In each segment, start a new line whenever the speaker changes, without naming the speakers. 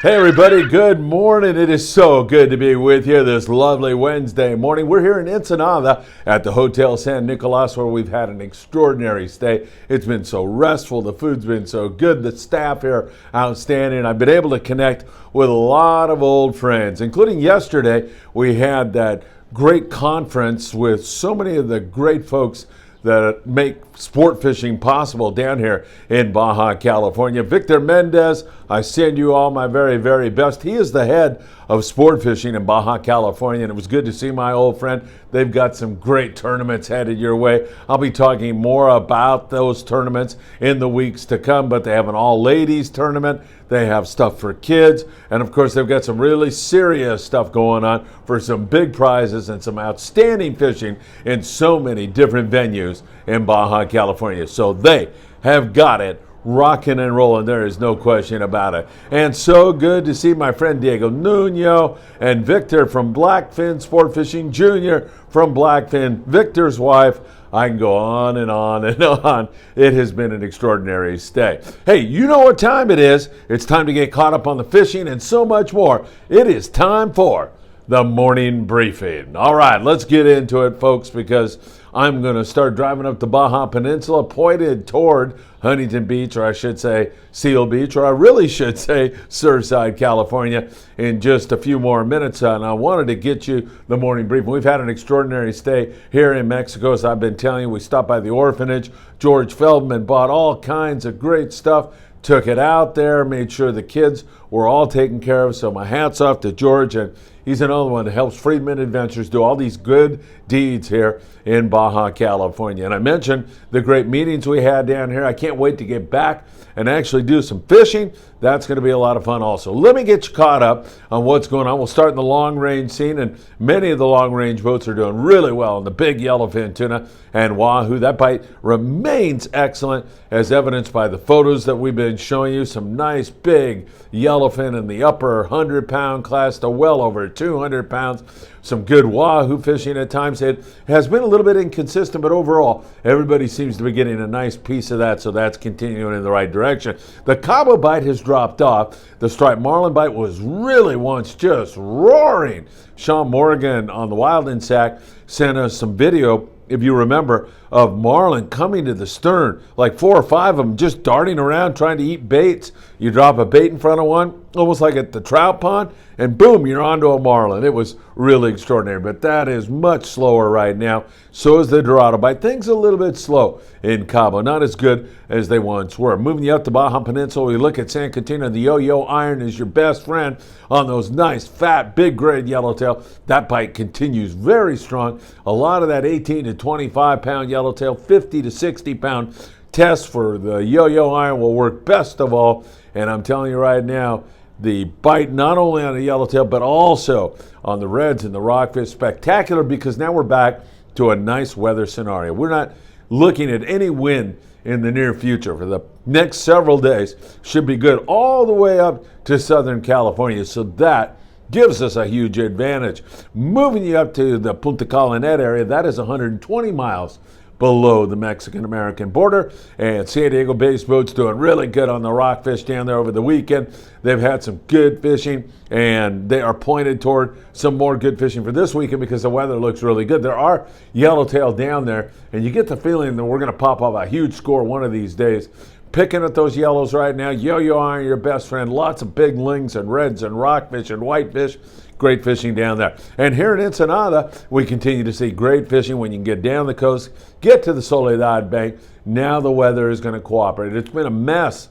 Hey everybody, good morning. It is so good to be with you this lovely Wednesday morning. We're here in Ensenada at the Hotel San Nicolas where we've had an extraordinary stay. It's been so restful, the food's been so good, the staff here outstanding. I've been able to connect with a lot of old friends, including yesterday we had that great conference with so many of the great folks that make sport fishing possible down here in Baja, California. Victor Mendez, I send you all my very, very best. He is the head of sport fishing in Baja, California, and it was good to see my old friend. They've got some great tournaments headed your way. I'll be talking more about those tournaments in the weeks to come, but they have an all-ladies tournament. They have stuff for kids, and of course they've got some really serious stuff going on for some big prizes and some outstanding fishing in so many different venues in Baja, California. So they have got it rocking and rolling. There is no question about it. And so good to see my friend Diego Nuno and Victor from Blackfin Sport Fishing Jr. from Blackfin, Victor's wife. I can go on and on and on. It has been an extraordinary stay. Hey, you know what time it is. It's time to get caught up on the fishing and so much more. It is time for the morning briefing. All right, let's get into it, folks, because I'm going to start driving up the Baja Peninsula pointed toward Huntington Beach, or I should say Seal Beach, or I really should say Surfside, California, in just a few more minutes. And I wanted to get you the morning briefing. We've had an extraordinary stay here in Mexico. As I've been telling you, we stopped by the orphanage. George Feldman bought all kinds of great stuff, took it out there, made sure the kids were all taken care of. So my hat's off to George, and he's another one that helps Friedman Adventures do all these good deeds here in Baja, California. And I mentioned the great meetings we had down here. I can't wait to get back and actually do some fishing. That's going to be a lot of fun also. Let me get you caught up on what's going on. We'll start in the long-range scene, and many of the long-range boats are doing really well in the big yellowfin tuna and wahoo. That bite remains excellent, as evidenced by the photos that we've been showing you. Some nice big yellowfin in the upper 100-pound class to well over 200 pounds. Some good wahoo fishing at times. It has been a little bit inconsistent, but overall, everybody seems to be getting a nice piece of that, so that's continuing in the right direction. The Cabo bite has dropped off. The striped marlin bite was really once just roaring. Sean Morgan on the Wild and Sack sent us some video, if you remember, of marlin coming to the stern, like 4 or 5 of them just darting around trying to eat baits. You drop a bait in front of one, almost like at the trout pond, and boom, you're onto a marlin. It was really extraordinary, but that is much slower right now. So is the Dorado bite. Things a little bit slow in Cabo, not as good as they once were. Moving you up to Baja Peninsula, we look at San Catino. The yo-yo iron is your best friend on those nice, fat, big grade yellowtail. That bite continues very strong. A lot of that 18 to 25 pound yellowtail, 50 to 60 pound test for the yo-yo iron will work best of all. And I'm telling you right now, the bite not only on the yellowtail, but also on the reds and the rockfish, spectacular, because now we're back to a nice weather scenario. We're not looking at any wind in the near future. For the next several days, should be good all the way up to Southern California. So that gives us a huge advantage. Moving you up to the Punta Colonet area, that is 120 miles below the Mexican-American border, and San Diego-based boats doing really good on the rockfish down there over the weekend. They've had some good fishing, and they are pointed toward some more good fishing for this weekend because the weather looks really good. There are yellowtail down there, and you get the feeling that we're going to pop off a huge score one of these days. Picking at those yellows right now. Yo-yo iron, your best friend. Lots of big lings and reds and rockfish and whitefish. Great fishing down there. And here in Ensenada, we continue to see great fishing when you can get down the coast, get to the Soledad Bank. Now the weather is going to cooperate. It's been a mess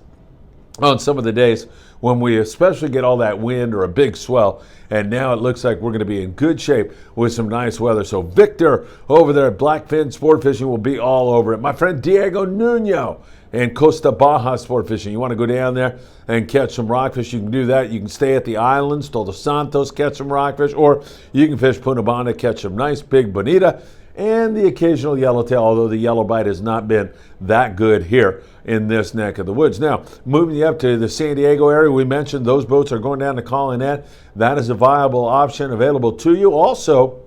on some of the days when we especially get all that wind or a big swell, and now it looks like we're going to be in good shape with some nice weather. So Victor over there at Blackfin Sport Fishing will be all over it. My friend Diego Nuno and Costa Baja Sport Fishing. You want to go down there and catch some rockfish, you can do that. You can stay at the islands, Todos Santos, catch some rockfish, or you can fish Punta Banda, catch some nice big bonita and the occasional yellowtail, although the yellow bite has not been that good here in this neck of the woods. Now, moving you up to the San Diego area, we mentioned those boats are going down to Colonet. That is a viable option available to you. Also,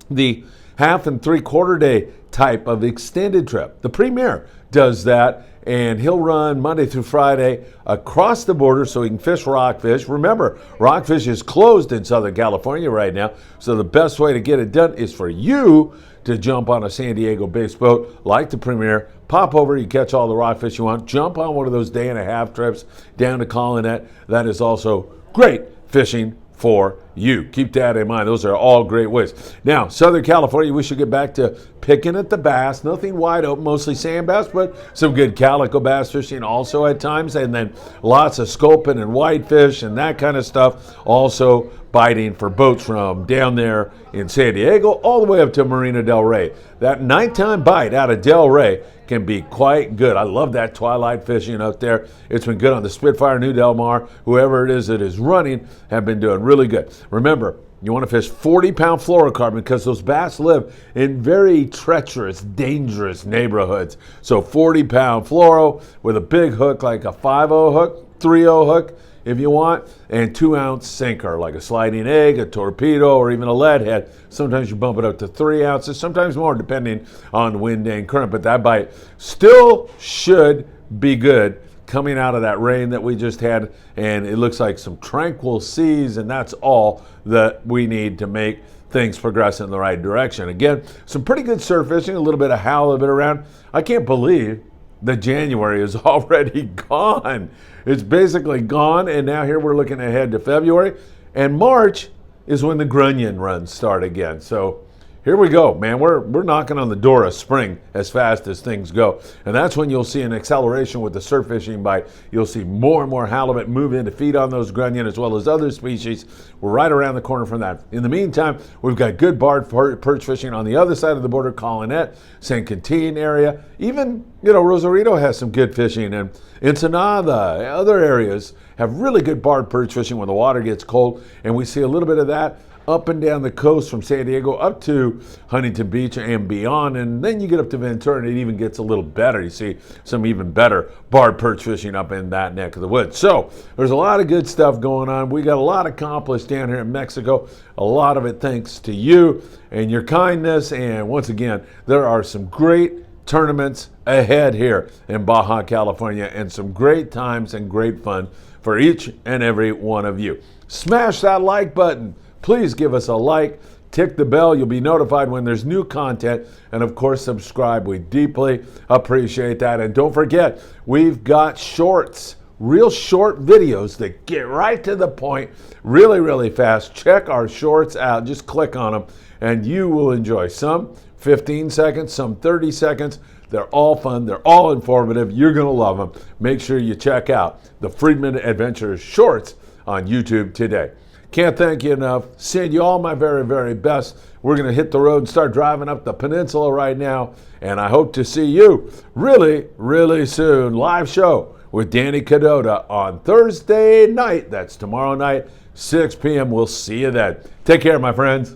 the half and 3/4 day type of extended trip. The Premier does that, and he'll run Monday through Friday across the border so he can fish rockfish. Remember, rockfish is closed in Southern California right now, so the best way to get it done is for you to jump on a San Diego-based boat like the Premier, pop over, you catch all the rockfish you want, jump on one of those day-and-a-half trips down to Collinet. That is also great fishing for you. Keep that in mind. Those are all great ways. Now, Southern California, we should get back to picking at the bass. Nothing wide open, mostly sand bass, but some good calico bass fishing also at times, and then lots of sculpin and whitefish and that kind of stuff. Also biting for boats from down there in San Diego all the way up to Marina Del Rey. That nighttime bite out of Del Rey can be quite good. I love that twilight fishing out there. It's been good on the Spitfire, New Del Mar. Whoever it is that is running have been doing really good. Remember, you want to fish 40-pound fluorocarbon because those bass live in very treacherous, dangerous neighborhoods. So 40-pound fluoro with a big hook like a 5-0 hook, 3-0 hook if you want, and 2-ounce sinker like a sliding egg, a torpedo, or even a lead head. Sometimes you bump it up to 3 ounces, sometimes more depending on the wind and current, but that bite still should be good coming out of that rain that we just had, and it looks like some tranquil seas, and that's all that we need to make things progress in the right direction. Again, some pretty good surf fishing, a little bit of halibut around. I can't believe that January is already gone. It's basically gone, and now here we're looking ahead to February, and March is when the grunion runs start again. So here we go, man. We're knocking on the door of spring as fast as things go. And that's when you'll see an acceleration with the surf fishing bite. You'll see more and more halibut move in to feed on those grunion as well as other species. We're right around the corner from that. In the meantime, we've got good barred perch fishing on the other side of the border, Collinet, San Quintin area. Even, Rosarito has some good fishing, and Ensenada, other areas have really good barred perch fishing when the water gets cold. And we see a little bit of that up and down the coast from San Diego up to Huntington Beach and beyond, and then you get up to Ventura and it even gets a little better. You see some even better barred perch fishing up in that neck of the woods. So there's a lot of good stuff going on. We got a lot accomplished down here in Mexico, a lot of it thanks to you and your kindness, and once again, there are some great tournaments ahead here in Baja, California, and some great times and great fun for each and every one of you. Smash that like button. Please give us a like, tick the bell. You'll be notified when there's new content. And of course, subscribe. We deeply appreciate that. And don't forget, we've got shorts, real short videos that get right to the point really, really fast. Check our shorts out. Just click on them and you will enjoy some 15 seconds, some 30 seconds. They're all fun. They're all informative. You're going to love them. Make sure you check out the Friedman Adventures shorts on YouTube today. Can't thank you enough. Send you all my very, very best. We're going to hit the road and start driving up the peninsula right now. And I hope to see you really, really soon. Live show with Danny Cadota on Thursday night. That's tomorrow night, 6 p.m. We'll see you then. Take care, my friends.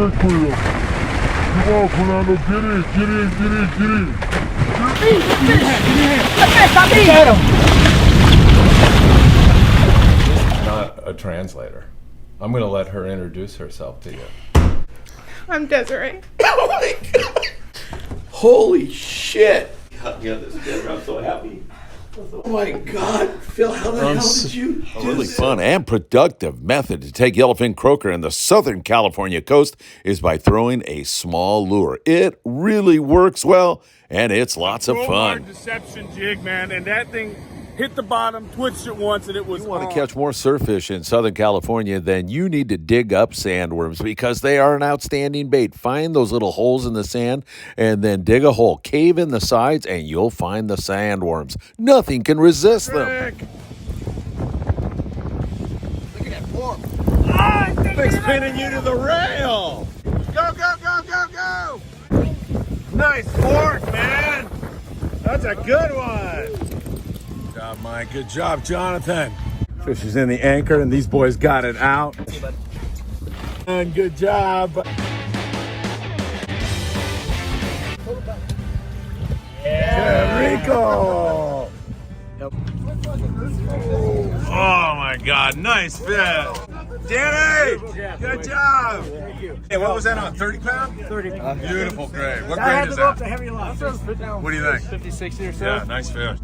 Come on, Fernando, get in.
Not a translator. I'm going to let her introduce herself to you.
I'm Desiree.
Oh my God. Holy shit. Yeah, this is I'm so happy. Oh my God, Phil, how the hell did you do
A really
this?
fun and productive method to take yellowfin croaker in the Southern California coast is by throwing a small lure. It really works well, and it's lots of fun.
Deception jig, man, and that thing hit the bottom, twitched it once, and it was
If you want to catch more surf fish in Southern California, then you need to dig up sandworms because they are an outstanding bait. Find those little holes in the sand and then dig a hole. Cave in the sides and you'll find the sandworms. Nothing can resist them.
Look at that fork. It's pinning you to the rail. Go. Nice fork, man. That's a good one. Good job, Mike. Good job, Jonathan. Fish is in the anchor, and these boys got it out. And good job. Yeah, Nico! Oh my God, nice fish. Danny, good job. Hey, what was that on, 30 pound?
30 pounds.
Beautiful grade. What
I
grade
had
is
to go up
that?
to heavy line.
What do you think?
50, 60 or so.
Yeah, nice fish.